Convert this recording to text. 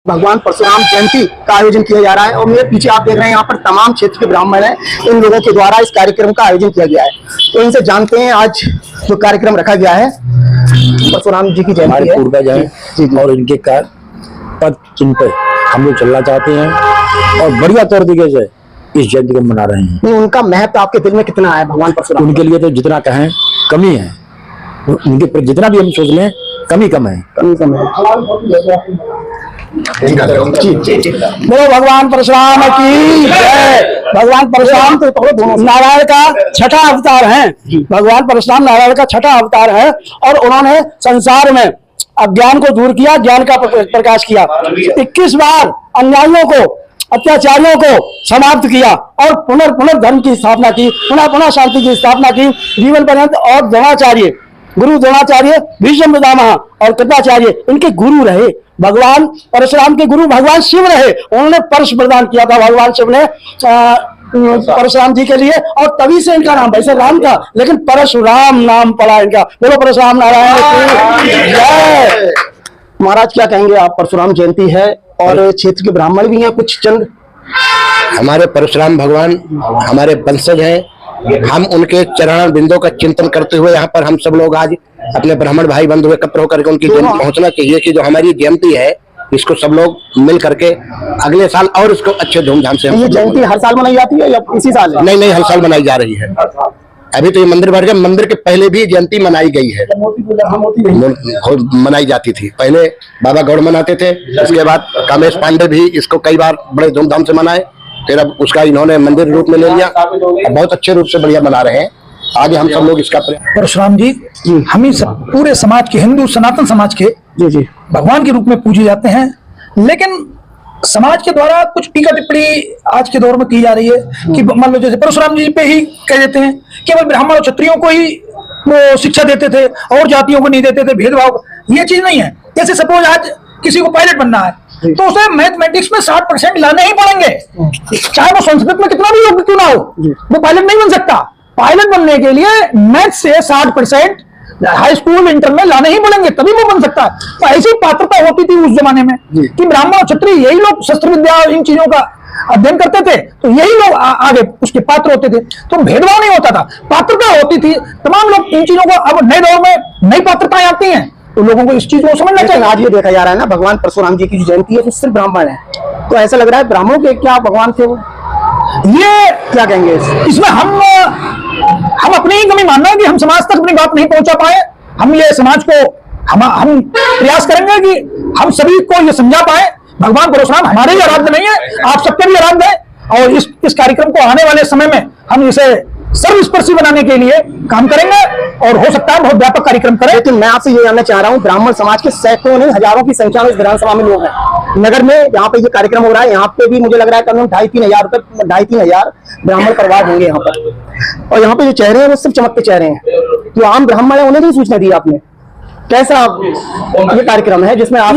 भगवान परशुराम जयंती का आयोजन किया जा रहा है और मेरे पीछे आप देख रहे हैं यहाँ पर तमाम क्षेत्र के ब्राह्मण हैं। इन लोगों के द्वारा इस कार्यक्रम का आयोजन किया गया है, तो इनसे जानते हैं आज जो कार्यक्रम रखा गया है परशुराम जी की जयंती है। पूर्वज हैं और इनके पद चिन्ह पे हम लोग चलना चाहते हैं और बढ़िया तौर तरीके से इस जयंती को मना रहे हैं। उनका महत्व आपके दिल में कितना है भगवान परशुराम? उनके लिए तो जितना कहें कमी है, उनके पर जितना भी हम सोच लें कमी कम है। बोलो भगवान परशुराम की जय। भगवान परशुराम तो नारायण का छठा अवतार है। भगवान परशुराम नारायण का छठा अवतार है और उन्होंने संसार में अज्ञान को दूर किया, ज्ञान का प्रकाश किया। 21 बार अन्यायियों को, अत्याचारियों को समाप्त किया और पुनर्धर्म की स्थापना की, पुनः शांति की स्थापना की। जीवन पर्यंत और द्रोणाचार्य, गुरु द्रोणाचार्य, भीष्म पितामह और कृपाचार्य इनके गुरु रहे। भगवान परशुराम के गुरु भगवान शिव रहे। उन्होंने परश प्रदान किया था भगवान शिव ने परशुराम जी के लिए और तभी से इनका नाम, वैसे राम था लेकिन परशुराम नाम पड़ा इनका। बोलो परशुराम नारायण की जय। महाराज क्या कहेंगे आप? परशुराम जयंती है और क्षेत्र के ब्राह्मण भी हैं कुछ चंद। हमारे परशुराम भगवान हमारे वंशज हैं। हम उनके चरण बिंदों का चिंतन करते हुए यहाँ पर हम सब लोग आज अपने ब्राह्मण भाई बंधु एकत्र होकर के उनकी जयंती पहुंचना चाहिए कि जो हमारी जयंती है इसको सब लोग मिल करके अगले साल और इसको अच्छे धूमधाम से। ये जयंती हर साल मनाई जाती है या इसी साल? नहीं, हर साल मनाई जा रही है। अभी तो ये मंदिर भर गया, मंदिर के पहले भी जयंती मनाई गई है, मनाई जाती थी। पहले बाबा गौड़ मनाते थे, उसके बाद कामेश पांडे भी इसको कई बार बड़े धूमधाम से मनाए, फिर अब उसका इन्होंने मंदिर रूप में ले लिया, बहुत अच्छे रूप से बढ़िया मना रहे हैं। आगे हम सब लोग इसका परशुराम जी हम ही पूरे समाज के, हिंदू सनातन समाज के जी भगवान के रूप में पूजे जाते हैं, लेकिन समाज के द्वारा कुछ टीका टिप्पणी आज के दौर में की जा रही है कि मान लो जैसे परशुराम जी पे ही कह देते हैं केवल ब्राह्मण और क्षत्रियों को ही वो शिक्षा देते थे और जातियों को नहीं देते थे, भेदभाव। ये चीज नहीं है। जैसे सपोज आज किसी को पायलट बनना है तो उसे मैथमेटिक्स में 60% लाने ही पड़ेंगे, चाहे वो संस्कृत में कितना भी योग्य क्यों ना हो, वो पायलट नहीं बन सकता। पायलट बनने के लिए मैथ से 60% हाई स्कूल इंटर में लाने ही पड़ेंगे, तभी वो बन सकता है। तो ऐसी पात्रता होती थी उस जमाने में कि ब्राह्मण और क्षत्रिय यही लोग शस्त्र विद्या और इन चीजों का अध्ययन करते थे, तो यही लोग आगे उसके पात्र होते थे। तो भेदभाव नहीं होता था, पात्रता होती थी। तमाम लोग इन चीजों को, अब नए दौर में नई पात्रताएं आती हैं तो लोगों को इस चीज को समझना चाहिए। आज ये देखा जा रहा है ना भगवान परशुराम जी की जो जयंती है तो सिर्फ ब्राह्मण है, तो ऐसा लग रहा है ब्राह्मणों के क्या भगवान थे वो? ये क्या कहेंगे इसमें? हम अपनी ही कमी मानना है कि हम समाज तक अपनी बात नहीं पहुंचा पाए। हम ये समाज को हम प्रयास करेंगे कि हम सभी को ये समझा पाए भगवान परशुराम हमारे ही आराध्य नहीं है, आप सबके भी आराध्य है। और इस कार्यक्रम को आने वाले समय में हम इसे सर्वस्पर्शी बनाने के लिए काम करेंगे और हो सकता है बहुत व्यापक कार्यक्रम करें। लेकिन मैं आपसे ये जानना चाह रहा हूँ, ब्राह्मण समाज के सैकड़ों नहीं हजारों की संख्या में इस विधानसभा में लोग हैं। नगर में यहाँ पे ये कार्यक्रम हो रहा है, यहाँ पे भी मुझे लग रहा है कम 2,500 हजार ब्राह्मण परिवार होंगे यहाँ पर, और यहाँ पे जो चेहरे हैं वो सिर्फ चमकते चेहरे हैं। जो आम ब्राह्मण है उन्हें नहीं सूचना दी आपने? कैसा ये कार्यक्रम है जिसमें आप